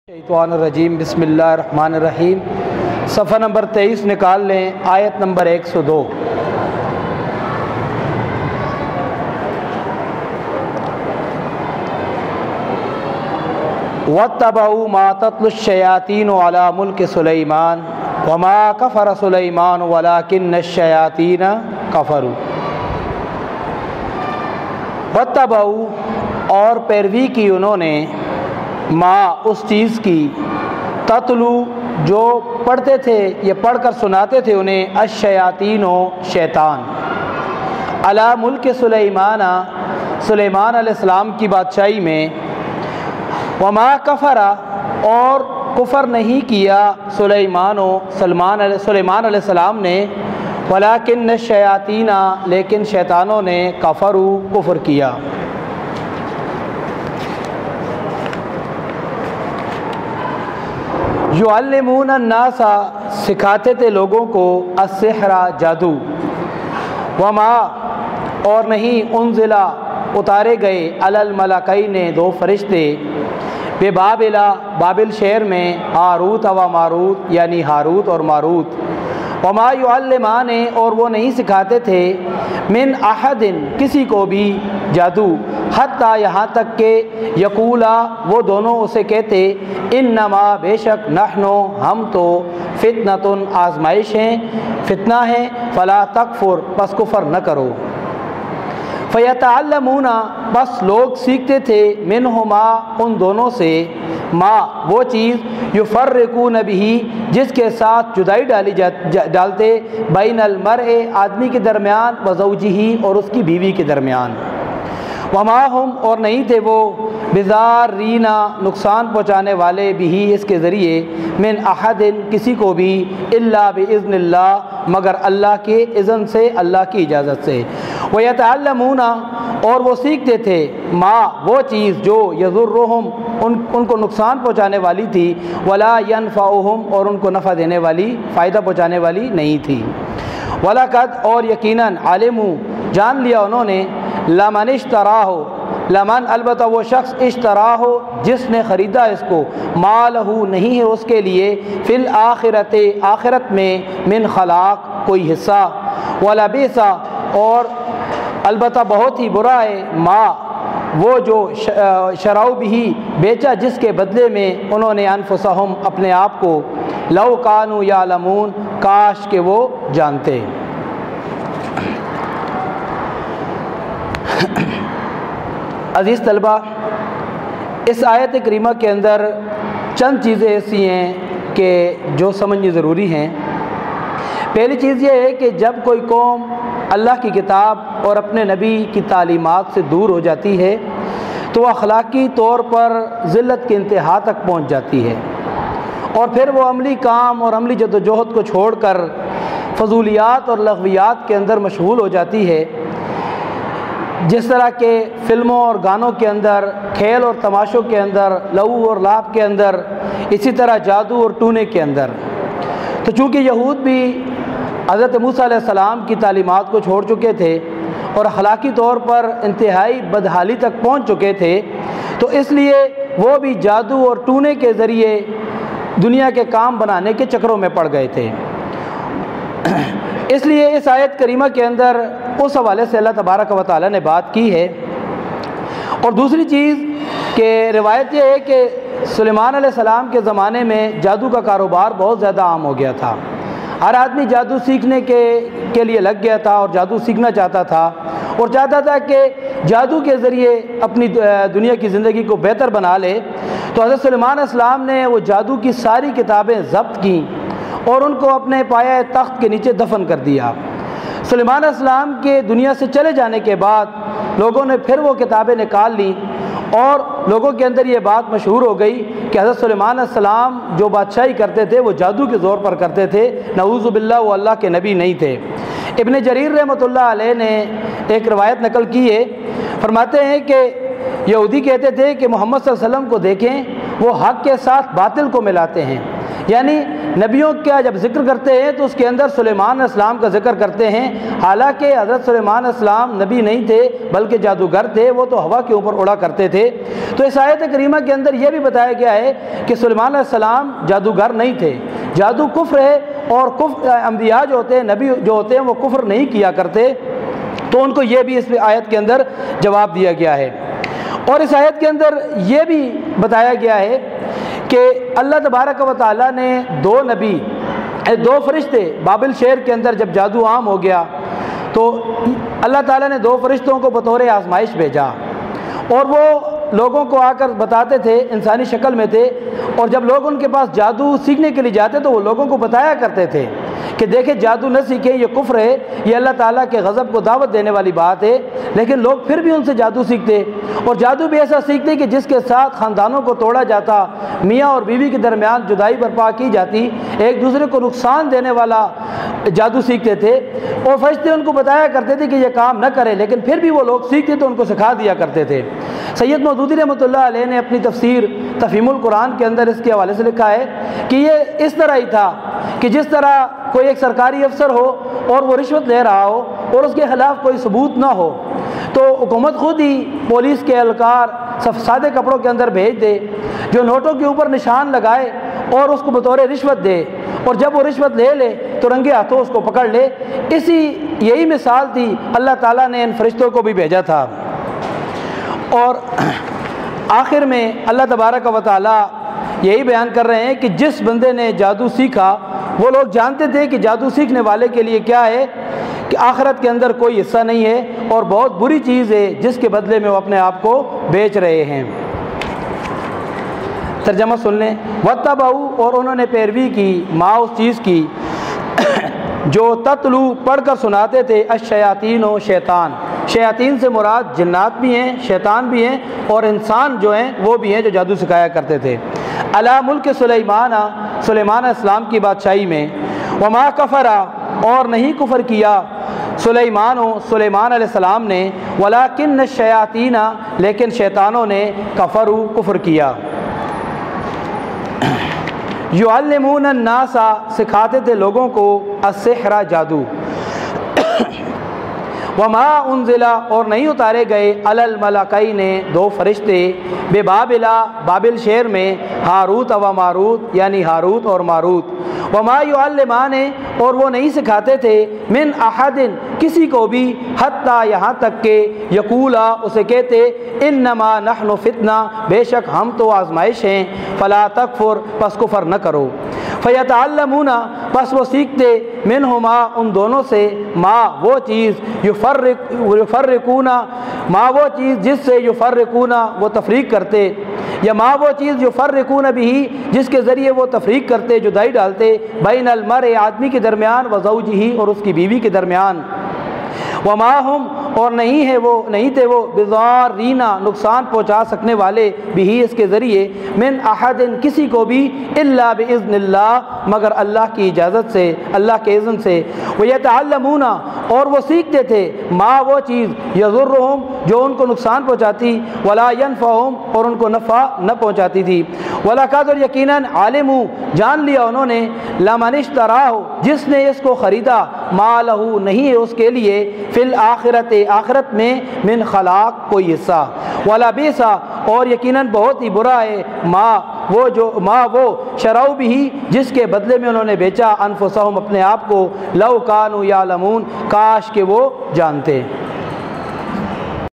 شیطان الرجیم بسم اللہ الرحمن الرحیم صفحہ نمبر 23 نکال لیں، آیت نمبر 102۔ وَاتَّبَعُوا مَا تَتْلُو الشَّيَاطِينُ عَلَى مُلْكِ سُلَيْمَانَ وَمَا كَفَرَ سُلَيْمَانُ وَلَكِنَّ الشَّيَاطِينَ كَفَرُوا۔ وَاتَّبَعُوا، اور پیروی کی انہوں نے، ما اس چیز کی، تتلو جو پڑھتے تھے یا پڑھ کر سناتے تھے انہیں، الشیاطین و شیطان، علی ملک سلیمان، سلیمان علیہ السلام کی بادشاہی میں، وما کفر، اور کفر نہیں کیا سلیمان علیہ السلام نے، ولیکن الشیاطین، لیکن شیطانوں نے، کفروا، کفر کیا۔ یعلمون الناس، سکھاتے تھے لوگوں کو، السحر، جادو، وما، اور نہیں، انزلہ، اتارے گئے، علی الملکین، دو فرشتے، ببابل، بابل شہر میں، ہاروت و ماروت، یعنی ہاروت اور ماروت، وما یعلمان، اور وہ نہیں سکھاتے تھے، من احد، کسی کو بھی، جادو، حتیٰ، یہاں تک کہ، یقولا، وہ دونوں اسے کہتے، انما، بے شک، نحنو، ہم تو، فتنۃ، آزمائش ہیں، فتنہ ہے، فلا تکفر، پس کفر نہ کرو۔ فیتعلمون، بس لوگ سیکھتے تھے، منہما، ان دونوں سے، ما، وہ چیز، یفرقون بہ، جس کے ساتھ جدائی ڈالتے، بین المرء، آدمی کے درمیان، وزوجہ، اور اس کی بیوی کے درمیان، وما ہم، اور نہیں تھے وہ، بضارین، نقصان پہنچانے والے، بھی، اس کے ذریعے، من احد، کسی کو بھی، الا باذن اللہ، مگر اللہ کے اذن سے، اللہ کی اجازت سے۔ ویتعلمون، اور وہ سیکھتے تھے، ما، وہ چیز جو، یضرہم، ان کو نقصان پہنچانے والی تھی، ولا ینفعہم، اور ان کو نفع دینے والی، فائدہ پہنچانے والی نہیں تھی۔ وَلَقَدْ، اور یقیناً، عَلِمُوا، جان لیا انہوں نے، لمن اشتراہ، لمن، البتہ وہ شخص، اشتراہ، جس نے خریدا اس کو، مالہ، نہیں ہے اس کے لیے، فی الآخرۃ، آخرت میں، من خلاق، کوئی حصہ، ولبئس، اور البتہ بہت ہی برا ہے، ما، وہ جو، شراؤ بھی، بیچا جس کے بدلے میں انہوں نے، انفسہم، اپنے آپ کو، لو کانوا یعلمون، کاش کہ وہ جانتے۔ عزیز طلبہ، اس آیت کریمہ کے اندر چند چیزیں ایسی ہیں کہ جو سمجھنی ضروری ہیں۔ پہلی چیز یہ ہے کہ جب کوئی قوم اللہ کی کتاب اور اپنے نبی کی تعلیمات سے دور ہو جاتی ہے تو وہ اخلاقی طور پر ذلت کے انتہا تک پہنچ جاتی ہے، اور پھر وہ عملی کام اور عملی جدوجہد کو چھوڑ کر فضولیات اور لغویات کے اندر مشغول ہو جاتی ہے، جس طرح کہ فلموں اور گانوں کے اندر، کھیل اور تماشوں کے اندر، لہو اور لعب کے اندر، اسی طرح جادو اور ٹونے کے اندر۔ تو چونکہ یہود بھی حضرت موسیٰ علیہ السلام کی تعلیمات کو چھوڑ چکے تھے اور اخلاقی طور پر انتہائی بدحالی تک پہنچ چکے تھے، تو اس لیے وہ بھی جادو اور ٹونے کے ذریعے دنیا کے کام بنانے کے چکروں میں پڑ گئے تھے۔ اس لیے اس آیت کریمہ کے اندر اس حوالے سے اللہ تبارک و تعالیٰ نے بات کی ہے۔ اور دوسری چیز کہ روایت یہ ہے کہ سلیمان علیہ السلام کے زمانے میں جادو کا کاروبار بہت زیادہ عام ہو گیا تھا، ہر آدمی جادو سیکھنے کے لیے لگ گیا تھا اور جادو سیکھنا چاہتا تھا، اور چاہتا تھا کہ جادو کے ذریعے اپنی دنیا کی زندگی کو بہتر بنا لے۔ تو حضرت سلیمان علیہ السلام نے وہ جادو کی ساری کتابیں ضبط کیں اور ان کو اپنے پایہ تخت کے نیچے دفن کر دیا۔ سلیمان علیہ السلام کے دنیا سے چلے جانے کے بعد لوگوں نے پھر وہ کتابیں نکال لیں، اور لوگوں کے اندر یہ بات مشہور ہو گئی کہ حضرت سلیمان علیہ السلام جو بادشاہی کرتے تھے وہ جادو کے زور پر کرتے تھے، نعوذ باللہ، وہ اللہ کے نبی نہیں تھے۔ ابن جریر رحمۃ اللہ علیہ نے ایک روایت نقل کی ہے، فرماتے ہیں کہ یہودی کہتے تھے کہ محمد صلی اللہ علیہ وسلم کو دیکھیں، وہ حق کے ساتھ باطل کو ملاتے ہیں، یعنی نبیوں کا جب ذکر کرتے ہیں تو اس کے اندر سلیمان علیہ السلام کا ذکر کرتے ہیں، حالانکہ حضرت سلیمان علیہ السلام نبی نہیں تھے بلکہ جادوگر تھے، وہ تو ہوا کے اوپر اڑا کرتے تھے۔ تو اس آیت کریمہ کے اندر یہ بھی بتایا گیا ہے کہ سلیمان علیہ السلام جادوگر نہیں تھے، جادو کفر ہے، اور انبیاء جو ہوتے ہیں، نبی جو ہوتے ہیں، وہ کفر نہیں کیا کرتے، تو ان کو یہ بھی اس آیت کے اندر جواب دیا گیا ہے۔ اور اس آیت کے اندر یہ بھی بتایا گیا ہے کہ اللہ تبارک و تعالیٰ نے دو فرشتے بابل شہر کے اندر جب جادو عام ہو گیا تو اللہ تعالیٰ نے 2 فرشتوں کو بطور آزمائش بھیجا، اور وہ لوگوں کو آ کر بتاتے تھے، انسانی شکل میں تھے، اور جب لوگ ان کے پاس جادو سیکھنے کے لیے جاتے تو وہ لوگوں کو بتایا کرتے تھے کہ دیکھیں جادو نہ سیکھیں، یہ کفر ہے، یہ اللہ تعالیٰ کے غضب کو دعوت دینے والی بات ہے۔ لیکن لوگ پھر بھی ان سے جادو سیکھتے، اور جادو بھی ایسا سیکھتے کہ جس کے ساتھ خاندانوں کو توڑا جاتا، میاں اور بیوی کے درمیان جدائی برپا کی جاتی، ایک دوسرے کو نقصان دینے والا جادو سیکھتے تھے، اور فرشتے ان کو بتایا کرتے تھے کہ یہ کام نہ کرے، لیکن پھر بھی وہ لوگ سیکھتے تو ان کو سکھا دیا کرتے تھے۔ سید مودودی رحمۃ اللہ علیہ نے اپنی تفسیر تفہیم القرآن کے اندر اس کے حوالے سے لکھا ہے کہ یہ اس طرح ہی تھا کہ جس طرح کوئی ایک سرکاری افسر ہو اور وہ رشوت لے رہا ہو اور اس کے خلاف کوئی ثبوت نہ ہو، تو حکومت خود ہی پولیس کے اہلکار سادے کپڑوں کے اندر بھیج دے جو نوٹوں کے اوپر نشان لگائے اور اس کو بطور رشوت دے، اور جب وہ رشوت لے لے تو رنگے ہاتھوں اس کو پکڑ لے۔ یہی مثال تھی، اللہ تعالیٰ نے ان فرشتوں کو بھی بھیجا تھا۔ اور آخر میں اللہ تبارک و تعالیٰ یہی بیان کر رہے ہیں کہ جس بندے نے جادو سیکھا، وہ لوگ جانتے تھے کہ جادو سیکھنے والے کے لیے کیا ہے، کہ آخرت کے اندر کوئی حصہ نہیں ہے اور بہت بری چیز ہے جس کے بدلے میں وہ اپنے آپ کو بیچ رہے ہیں۔ ترجمہ سن لیں۔ وَاتَّبَعُوا، اور انہوں نے پیروی کی، ما اس چیز کی جو تتلو پڑھ کر سناتے تھے، الشیاطین و شیاطین سے مراد جنات بھی ہیں، شیطان بھی ہیں، اور انسان جو ہیں وہ بھی ہیں جو جادو سکھایا کرتے تھے، علی ملک سلیمان علیہ السلام کی بادشاہی میں، وما کفرا، اور نہیں کفر کیا سلیمان علیہ السلام نے، ولکن الشیاطین، لیکن شیطانوں نے، کفروا، کفر کیا۔ یعلمون الناس، سکھاتے تھے لوگوں کو، السحر، جادو، وما انزل، اور نہیں اتارے گئے، علی الملکین، 2 فرشتے، ببابل، بابل شہر میں، ہاروت و ماروت، یعنی ہاروت اور ماروت، وما یعلمان، اور وہ نہیں سکھاتے تھے، من احد، کسی کو بھی، حتیٰ، یہاں تک کہ، یقولا، اسے کہتے، انما نحن فتنہ، بے شک ہم تو آزمائش ہیں، فلا تکفر، پس کفر نہ کرو، فیتعلمون، پس وہ سیکھتے، منہما، ان دونوں سے، ما، وہ چیز، یفرقون، ما، وہ چیز جس سے، یفرقون، وہ تفریق کرتے، یا ما، وہ چیز، یفرقون بھی، جس کے ذریعے وہ تفریق کرتے، جدائی ڈالتے، بین المرء، آدمی کے درمیان، وزوجہ، اور اس کی بیوی کے درمیان، وما ہم، اور نہیں تھے وہ، بضارین، نقصان پہنچا سکنے والے، بھی، اس کے ذریعے، من احد، کسی کو بھی، الا باذن اللہ، مگر اللہ کی اجازت سے، اللہ کے اذن سے، ویتعلمون، اور وہ سیکھتے تھے، ما، وہ چیز، یضرہم، جو ان کو نقصان پہنچاتی، ولا ینفعہم، اور ان کو نفع نہ پہنچاتی تھی، ولقد، اور یقیناً، علموا، جان لیا انہوں نے، لمن اشتراہ، جس نے اس کو خریدا، ما لہ، نہیں ہے اس کے لیے، فی الآخرت، آخرت میں، من خلاق، کوئی حصہ، ولبئس، اور یقیناً بہت ہی برا ہے، ما وہ شرعوا بھی، جس کے بدلے میں انہوں نے بیچا، انفسہم، اپنے آپ کو، لو کانوا یعلمون، کاش کہ وہ جانتے۔